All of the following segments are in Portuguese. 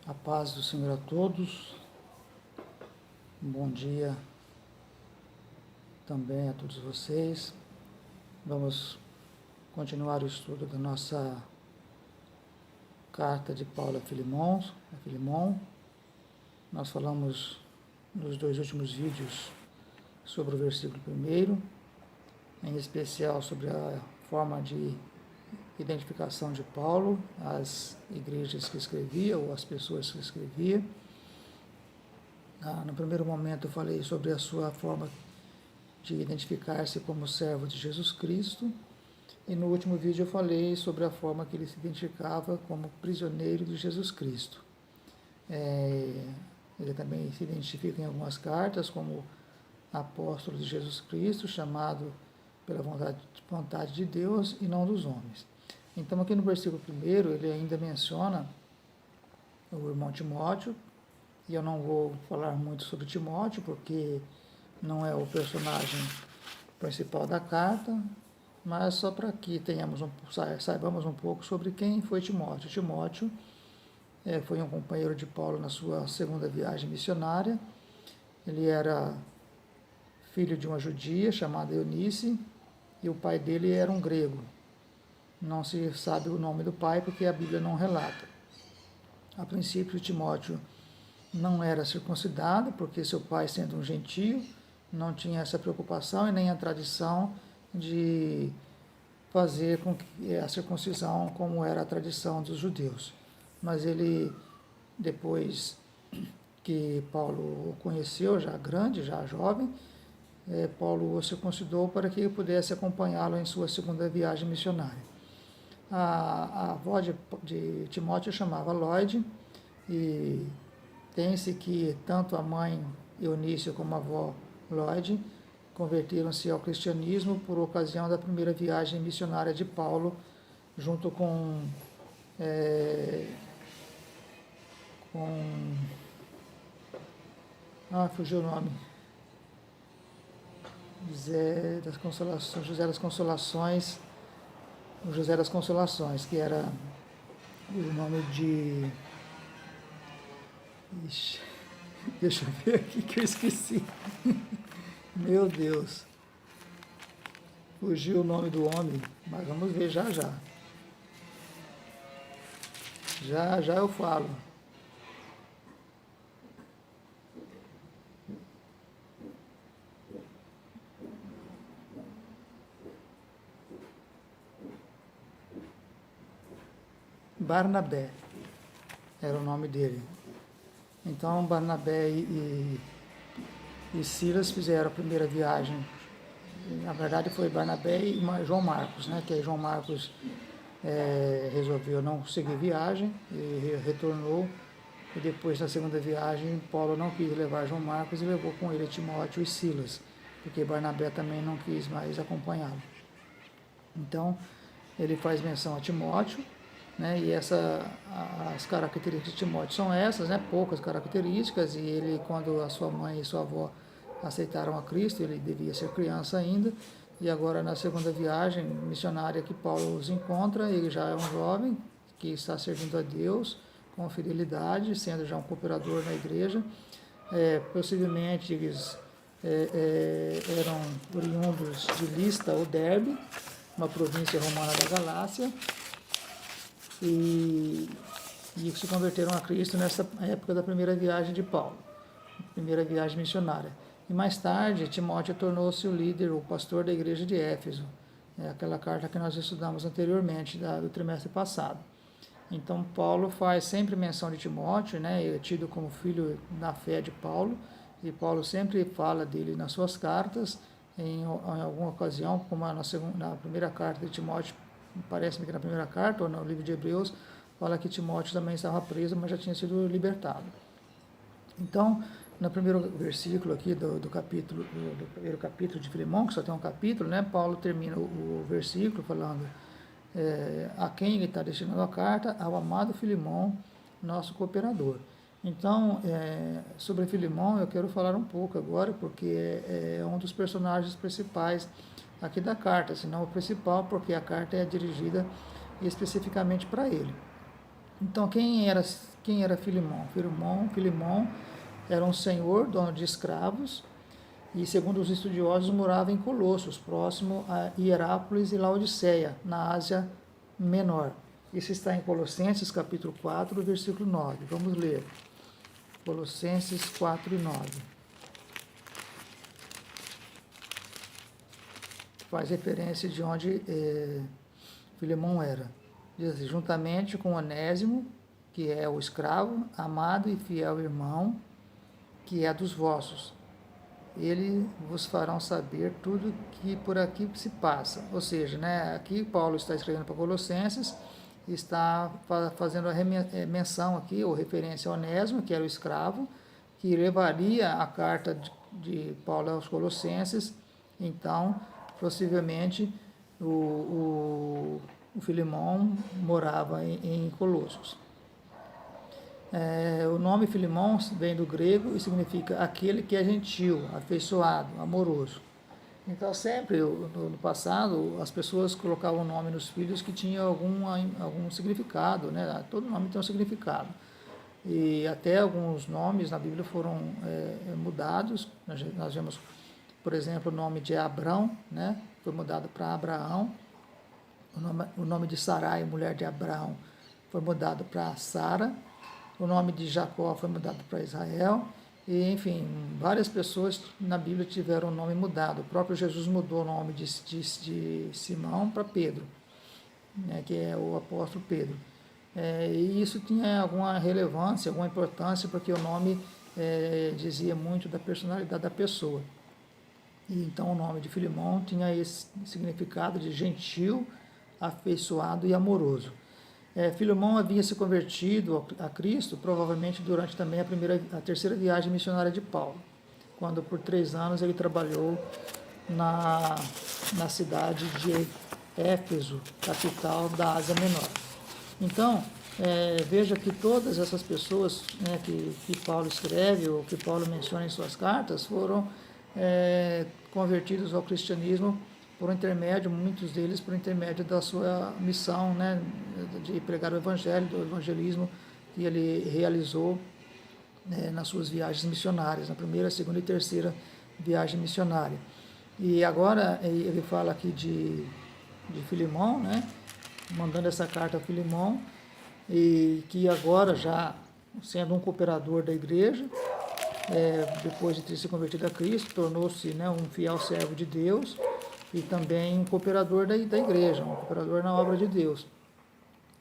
A paz do Senhor a todos, um bom dia também a todos vocês. Vamos continuar o estudo da nossa carta de Paulo a Filemon. Nós falamos nos dois últimos vídeos sobre o versículo 1, em especial sobre a forma de identificação de Paulo, as igrejas que escrevia ou as pessoas que escrevia. No primeiro momento eu falei sobre a sua forma de identificar-se como servo de Jesus Cristo, e no último vídeo eu falei sobre a forma que ele se identificava como prisioneiro de Jesus Cristo. Ele também se identifica em algumas cartas como apóstolo de Jesus Cristo, chamado pela vontade de Deus e não dos homens. Então aqui no versículo 1 ele ainda menciona o irmão Timóteo, e eu não vou falar muito sobre Timóteo, porque não é o personagem principal da carta, mas só para que saibamos um pouco sobre quem foi Timóteo. Timóteo foi um companheiro de Paulo na sua segunda viagem missionária. Ele era filho de uma judia chamada Eunice, e o pai dele era um grego. Não se sabe o nome do pai porque a Bíblia não relata. A princípio, Timóteo não era circuncidado, porque seu pai, sendo um gentio, não tinha essa preocupação e nem a tradição de fazer com que a circuncisão como era a tradição dos judeus. Mas ele, depois que Paulo o conheceu, já grande, já jovem, Paulo o circuncidou para que ele pudesse acompanhá-lo em sua segunda viagem missionária. A avó de Timóteo chamava Lloyd, e tem-se que tanto a mãe Eunice como a avó Lloyd converteram-se ao cristianismo por ocasião da primeira viagem missionária de Paulo, junto fugiu o nome, José das Consolações, que era o nome de... Ixi, deixa eu ver aqui que eu esqueci. Meu Deus. Fugiu o nome do homem, mas vamos ver já já. Já eu falo. Barnabé era o nome dele. Então Barnabé e Silas fizeram a primeira viagem. Na verdade foi Barnabé e João Marcos, né? Que aí João Marcos resolveu não seguir viagem e retornou. E depois, na segunda viagem, Paulo não quis levar João Marcos e levou com ele Timóteo e Silas, porque Barnabé também não quis mais acompanhá-lo. Então ele faz menção a Timóteo, né? E as características de Timóteo são essas, né? Poucas características, e ele, quando a sua mãe e sua avó aceitaram a Cristo, ele devia ser criança ainda, e agora na segunda viagem missionária que Paulo os encontra, ele já é um jovem que está servindo a Deus com fidelidade, sendo já um cooperador na igreja. Possivelmente eles eram oriundos de Lista ou Derbe, uma província romana da Galácia, e se converteram a Cristo nessa época da primeira viagem de Paulo, primeira viagem missionária. E mais tarde, Timóteo tornou-se o líder, o pastor da igreja de Éfeso, aquela carta que nós estudamos anteriormente, do trimestre passado. Então, Paulo faz sempre menção de Timóteo, né? Ele é tido como filho na fé de Paulo, e Paulo sempre fala dele nas suas cartas, em alguma ocasião, como na primeira carta de Timóteo, parece-me que na primeira carta, ou no livro de Hebreus, fala que Timóteo também estava preso, mas já tinha sido libertado. Então, no primeiro versículo aqui do primeiro capítulo de Filemon, que só tem um capítulo, né, Paulo termina o versículo falando a quem ele está destinando a carta, ao amado Filemon, nosso cooperador. Então, sobre Filemon eu quero falar um pouco agora, porque é um dos personagens principais aqui da carta, se não o principal, porque a carta é dirigida especificamente para ele. Então, quem era Filemão? Filemão era um senhor, dono de escravos, e segundo os estudiosos morava em Colossos, próximo a Hierápolis e Laodiceia, na Ásia Menor. Isso está em Colossenses capítulo 4, versículo 9. Vamos ler. Colossenses 4 e 9. Faz referência de onde Filemão era. Diz assim, juntamente com Onésimo, que é o escravo, amado e fiel irmão, que é dos vossos. Ele vos farão saber tudo que por aqui se passa. Ou seja, né, aqui Paulo está escrevendo para Colossenses, está fazendo a menção aqui, ou referência a Onésimo, que era o escravo, que levaria a carta de Paulo aos Colossenses. Então, possivelmente, o Filemão morava em Colossos. O nome Filemão vem do grego e significa aquele que é gentil, afeiçoado, amoroso. Então, sempre, no passado, as pessoas colocavam o nome nos filhos que tinha algum significado, né? Todo nome tem um significado. E até alguns nomes na Bíblia foram mudados. Nós vemos, por exemplo, o nome de Abrão, né? Foi mudado para Abraão. O nome de Sarai, mulher de Abraão, foi mudado para Sara. O nome de Jacó foi mudado para Israel. E, enfim, várias pessoas na Bíblia tiveram o nome mudado. O próprio Jesus mudou o nome de Simão para Pedro, né, que é o apóstolo Pedro. E isso tinha alguma relevância, alguma importância, porque o nome dizia muito da personalidade da pessoa. E então o nome de Filemão tinha esse significado de gentil, afeiçoado e amoroso. Filemão havia se convertido a Cristo provavelmente durante também a terceira viagem missionária de Paulo, quando por 3 anos ele trabalhou na cidade de Éfeso, capital da Ásia Menor. Então, veja que todas essas pessoas, né, que Paulo escreve ou que Paulo menciona em suas cartas foram convertidos ao cristianismo por intermédio, muitos deles por intermédio da sua missão, né, de pregar o evangelho, do evangelismo que ele realizou nas suas viagens missionárias, na primeira, segunda e terceira viagem missionária. E agora ele fala aqui de Filemão, né, mandando essa carta a Filemão, e que agora já sendo um cooperador da igreja, depois de ter se convertido a Cristo, tornou-se, né, um fiel servo de Deus, e também um cooperador da igreja, um cooperador na obra de Deus.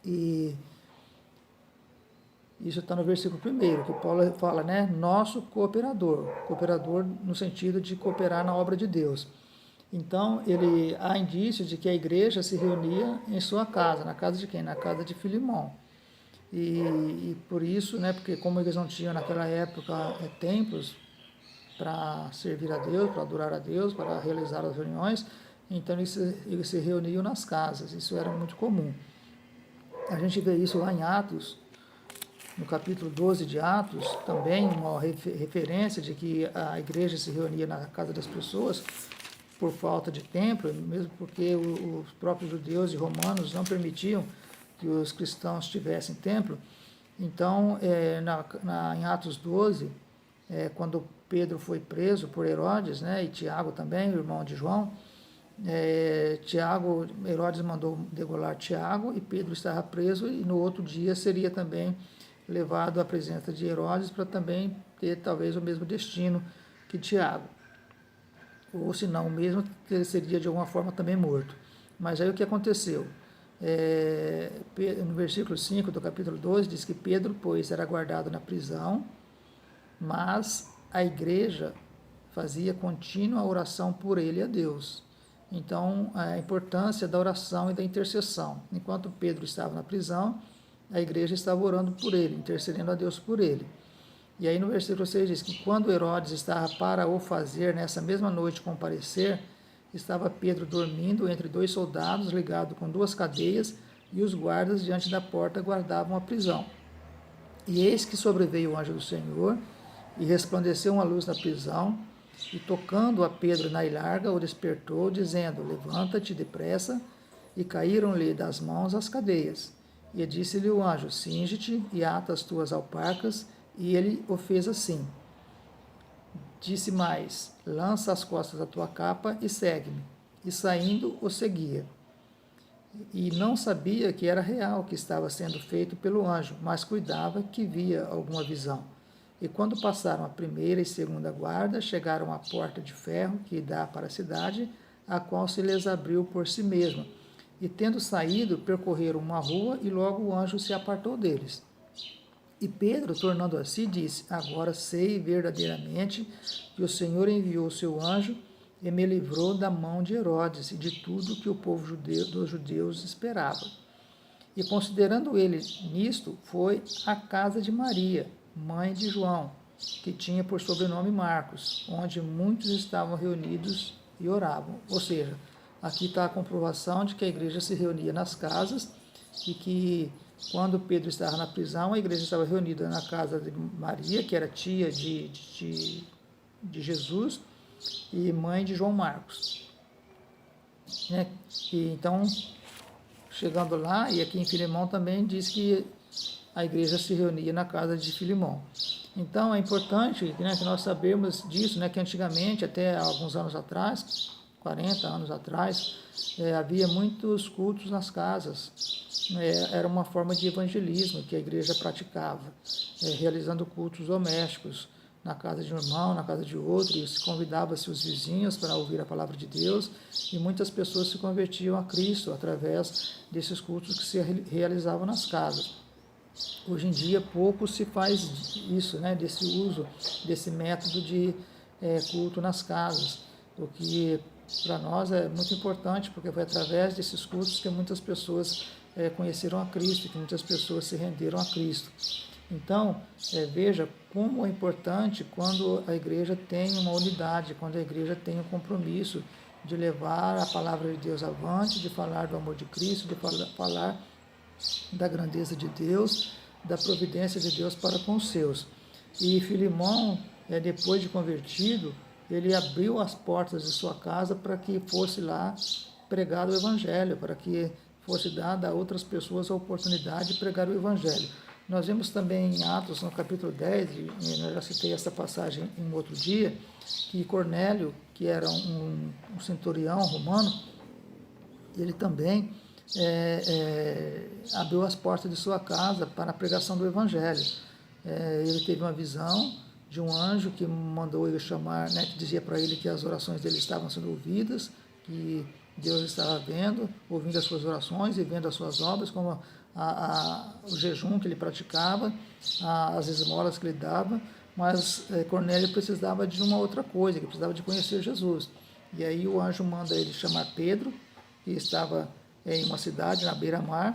E isso está no versículo 1, que Paulo fala, né, nosso cooperador no sentido de cooperar na obra de Deus. Então, há indícios de que a igreja se reunia em sua casa, na casa de quem? Na casa de Filemão. E por isso, né, porque como eles não tinham naquela época templos para servir a Deus, para adorar a Deus, para realizar as reuniões, então eles se reuniam nas casas, isso era muito comum. A gente vê isso lá em Atos, no capítulo 12 de Atos, também uma referência de que a igreja se reunia na casa das pessoas por falta de templo, mesmo porque os próprios judeus e romanos não permitiam que os cristãos tivessem templo. Então, em Atos 12, quando Pedro foi preso por Herodes, né, e Tiago também, o irmão de João, Herodes mandou degolar Tiago e Pedro estava preso, e no outro dia seria também levado à presença de Herodes para também ter talvez o mesmo destino que Tiago, ou se não o mesmo, ele seria de alguma forma também morto. Mas aí o que aconteceu? No versículo 5 do capítulo 12 diz que Pedro, pois, era guardado na prisão, mas a igreja fazia contínua oração por ele a Deus. Então, a importância da oração e da intercessão. Enquanto Pedro estava na prisão, a igreja estava orando por ele, intercedendo a Deus por ele. E aí no versículo 6 diz que quando Herodes estava para o fazer, nessa mesma noite comparecer, estava Pedro dormindo entre 2 soldados, ligado com 2 cadeias, e os guardas diante da porta guardavam a prisão. E eis que sobreveio o anjo do Senhor, e resplandeceu uma luz na prisão, e tocando a Pedro na ilharga, o despertou, dizendo, levanta-te depressa, e caíram-lhe das mãos as cadeias. E disse-lhe o anjo: cinge-te e ata as tuas alparcas. E ele o fez assim. Disse mais: lança as costas a tua capa e segue-me. E saindo, o seguia. E não sabia que era real o que estava sendo feito pelo anjo, mas cuidava que via alguma visão. E quando passaram a primeira e segunda guarda, chegaram à porta de ferro que dá para a cidade, a qual se lhes abriu por si mesma. E tendo saído, percorreram uma rua, e logo o anjo se apartou deles. E Pedro, tornando a si, disse: agora sei verdadeiramente que o Senhor enviou o seu anjo e me livrou da mão de Herodes e de tudo que o povo dos judeus esperava. E considerando ele nisto, foi à casa de Maria, mãe de João, que tinha por sobrenome Marcos, onde muitos estavam reunidos e oravam. Ou seja, aqui está a comprovação de que a igreja se reunia nas casas e que quando Pedro estava na prisão, a igreja estava reunida na casa de Maria, que era tia de Jesus e mãe de João Marcos. Né? E então, chegando lá, e aqui em Filemão também diz que a igreja se reunia na casa de Filemão. Então, é importante, né, que nós sabemos disso, né, que antigamente, até alguns anos atrás, 40 anos atrás, havia muitos cultos nas casas. Era uma forma de evangelismo que a igreja praticava, realizando cultos domésticos na casa de um irmão, na casa de outro, e se convidava-se os vizinhos para ouvir a palavra de Deus, e muitas pessoas se convertiam a Cristo através desses cultos que se realizavam nas casas. Hoje em dia pouco se faz isso, né, desse uso, desse método de culto nas casas, o que para nós é muito importante, porque foi através desses cultos que muitas pessoas conheceram a Cristo, que muitas pessoas se renderam a Cristo. Então, veja como é importante quando a igreja tem uma unidade, quando a igreja tem um compromisso de levar a palavra de Deus avante, de falar do amor de Cristo, de falar da grandeza de Deus, da providência de Deus para com os seus. E Filemão, depois de convertido, ele abriu as portas de sua casa para que fosse lá pregado o Evangelho, para que fosse dada a outras pessoas a oportunidade de pregar o Evangelho. Nós vemos também em Atos, no capítulo 10, e eu já citei essa passagem em outro dia, que Cornélio, que era um centurião romano, ele também abriu as portas de sua casa para a pregação do Evangelho. Ele teve uma visão de um anjo que mandou ele chamar, né, que dizia para ele que as orações dele estavam sendo ouvidas, que Deus estava vendo, ouvindo as suas orações e vendo as suas obras, como o jejum que ele praticava, as esmolas que ele dava, mas Cornélio precisava de uma outra coisa, que precisava de conhecer Jesus. E aí o anjo manda ele chamar Pedro, que estava em uma cidade na beira-mar,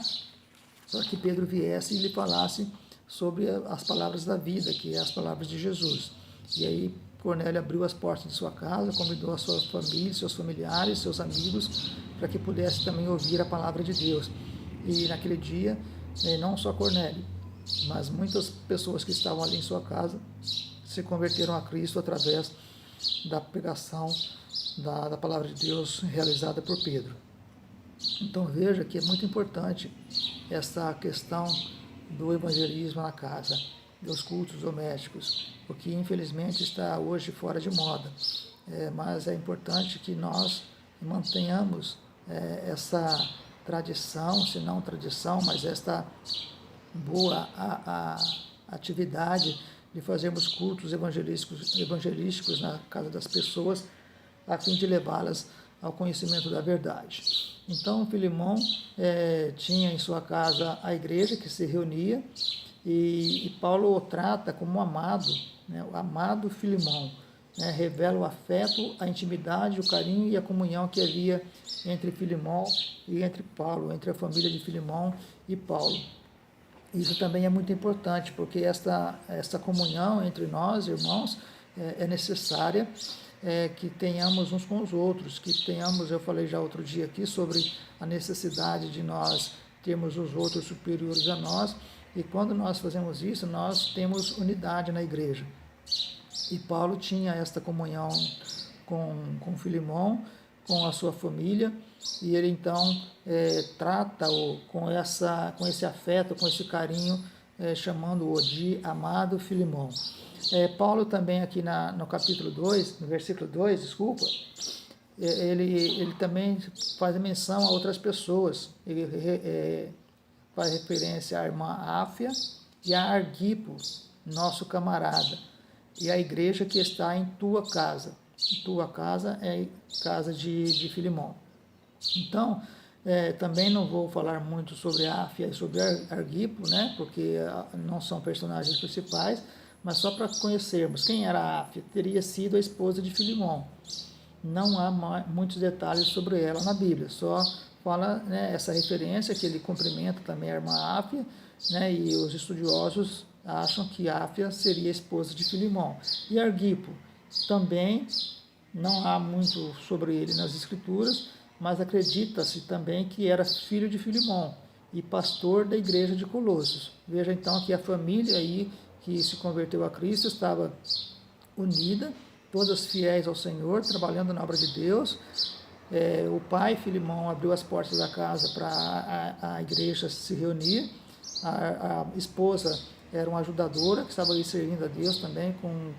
para que Pedro viesse e lhe falasse sobre as palavras da vida, que é as palavras de Jesus. E aí Cornélio abriu as portas de sua casa, convidou a sua família, seus familiares, seus amigos, para que pudesse também ouvir a palavra de Deus. E naquele dia, não só Cornélio, mas muitas pessoas que estavam ali em sua casa se converteram a Cristo através da pregação da palavra de Deus realizada por Pedro. Então veja que é muito importante essa questão do evangelismo na casa, dos cultos domésticos, o que infelizmente está hoje fora de moda. Mas é importante que nós mantenhamos essa tradição, se não tradição, mas esta boa atividade de fazermos cultos evangelísticos na casa das pessoas, a fim de levá-las ao conhecimento da verdade. Então, Filemão tinha em sua casa a igreja que se reunia, e Paulo o trata como um amado, né, o amado Filemão. Revela o afeto, a intimidade, o carinho e a comunhão que havia entre Filemão e entre Paulo, entre a família de Filemão e Paulo. Isso também é muito importante, porque esta comunhão entre nós, irmãos, é necessária, que tenhamos uns com os outros, que tenhamos, eu falei já outro dia aqui sobre a necessidade de nós termos os outros superiores a nós, e quando nós fazemos isso, nós temos unidade na igreja. E Paulo tinha esta comunhão com Filemão, com a sua família, e ele então trata-o com esse afeto, com esse carinho, chamando-o de amado Filemão. Paulo também aqui no capítulo 2, no versículo 2, desculpa, ele também faz menção a outras pessoas. Ele faz referência à irmã Áfia e a Arquipo, nosso camarada, e a igreja que está em tua casa. Tua casa é casa de Filemão. Então, também não vou falar muito sobre Áfia e sobre Arquipo, né, porque não são personagens principais, mas só para conhecermos quem era Áfia. Teria sido a esposa de Filemão. Não há muitos detalhes sobre ela na Bíblia, só fala, né, essa referência que ele cumprimenta também a irmã Áfia, né, e os estudiosos acham que Áfia seria a esposa de Filemão. E Arquipo também não há muito sobre ele nas Escrituras, mas acredita-se também que era filho de Filemão e pastor da igreja de Colossos. Veja então que a família aí que se converteu a Cristo estava unida, todas fiéis ao Senhor, trabalhando na obra de Deus. O pai, Filemão, abriu as portas da casa para a igreja se reunir. A esposa era uma ajudadora, que estava ali servindo a Deus também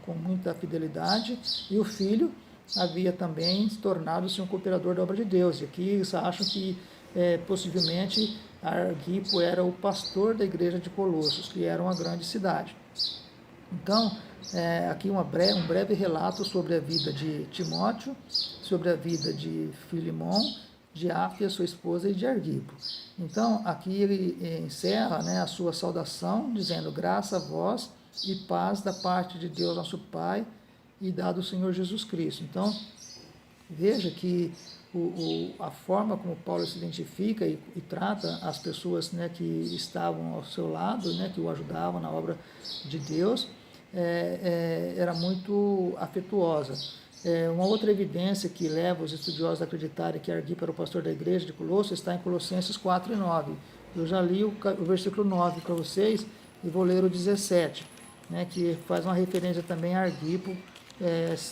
com muita fidelidade. E o filho havia também tornado-se um cooperador da obra de Deus. E aqui eles acham que possivelmente Arquipo era o pastor da igreja de Colossos, que era uma grande cidade. Então, aqui um breve relato sobre a vida de Timóteo, sobre a vida de Filemão, de Áfia, sua esposa, e de Arquipo. Então, aqui ele encerra, né, a sua saudação, dizendo: graça a vós e paz da parte de Deus nosso Pai e da do Senhor Jesus Cristo. Então, veja que a forma como Paulo se identifica e trata as pessoas, né, que estavam ao seu lado, né, que o ajudavam na obra de Deus, era muito afetuosa. Uma outra evidência que leva os estudiosos a acreditarem que Arquipo era o pastor da igreja de Colossos está em Colossenses 4 e 9. Eu já li o versículo 9 para vocês e vou ler o 17, né, que faz uma referência também a Arquipo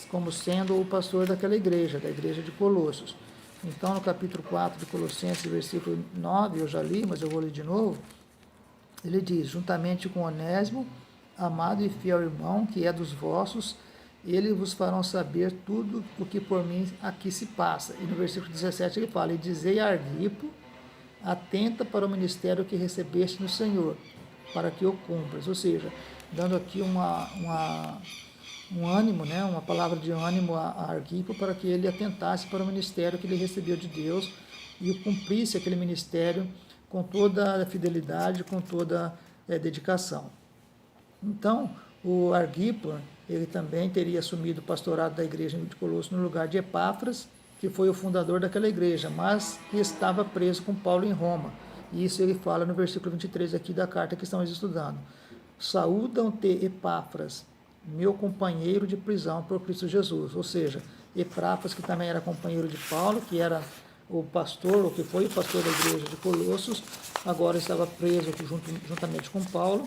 como sendo o pastor daquela igreja, da igreja de Colossos. Então, no capítulo 4 de Colossenses, versículo 9, eu já li, mas eu vou ler de novo. Ele diz: juntamente com Onésimo, amado e fiel irmão, que é dos vossos, eles vos farão saber tudo o que por mim aqui se passa. E no versículo 17 ele fala: e dizei a Arquipo, atenta para o ministério que recebeste no Senhor, para que o cumpras. Ou seja, dando aqui um ânimo, né, uma palavra de ânimo a Arquipo, para que ele atentasse para o ministério que ele recebeu de Deus e cumprisse aquele ministério com toda a fidelidade, com toda a dedicação. Então, o Arquipo, ele também teria assumido o pastorado da igreja de Colossos no lugar de Epáfras, que foi o fundador daquela igreja, mas que estava preso com Paulo em Roma. E isso ele fala no versículo 23 aqui da carta que estamos estudando. Saúdam-te, Epáfras, meu companheiro de prisão por Cristo Jesus. Ou seja, Epáfras, que também era companheiro de Paulo, que era o pastor, ou que foi o pastor da igreja de Colossos, agora estava preso juntamente com Paulo.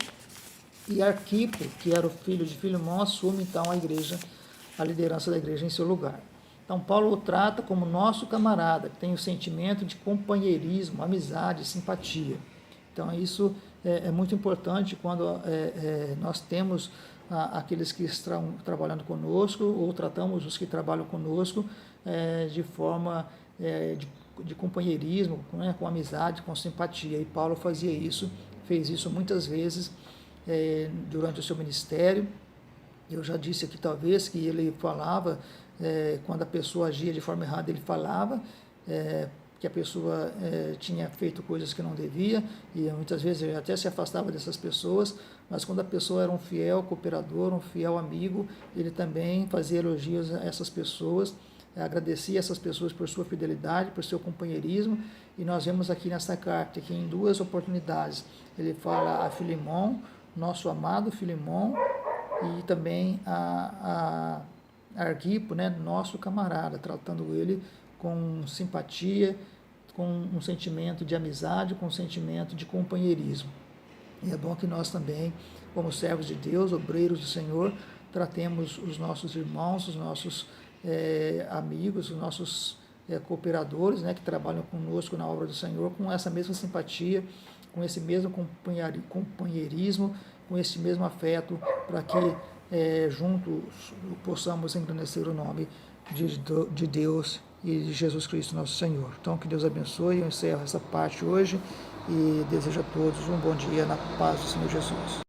E Arquipo, que era o filho de Filemão, assume então a liderança da igreja em seu lugar. Então Paulo o trata como nosso camarada, que tem o sentimento de companheirismo, amizade, simpatia. Então isso é muito importante quando nós temos aqueles que estão trabalhando conosco, ou tratamos os que trabalham conosco de forma de companheirismo, né, com amizade, com simpatia. E Paulo fez isso muitas vezes durante o seu ministério. Eu já disse aqui talvez que ele falava, quando a pessoa agia de forma errada, ele falava que a pessoa tinha feito coisas que não devia, e muitas vezes ele até se afastava dessas pessoas, mas quando a pessoa era um fiel cooperador, um fiel amigo, ele também fazia elogios a essas pessoas, agradecia essas pessoas por sua fidelidade, por seu companheirismo. E nós vemos aqui nessa carta que em duas oportunidades ele fala a Filemão, nosso amado Filemão, e também a Arquipo, né, nosso camarada, tratando ele com simpatia, com um sentimento de amizade, com um sentimento de companheirismo. E é bom que nós também, como servos de Deus, obreiros do Senhor, tratemos os nossos irmãos, os nossos amigos, os nossos cooperadores, né, que trabalham conosco na obra do Senhor, com essa mesma simpatia, com esse mesmo companheirismo, com esse mesmo afeto, para que juntos possamos engrandecer o nome de Deus e de Jesus Cristo, nosso Senhor. Então, que Deus abençoe. Eu encerro essa parte hoje e desejo a todos um bom dia na paz do Senhor Jesus.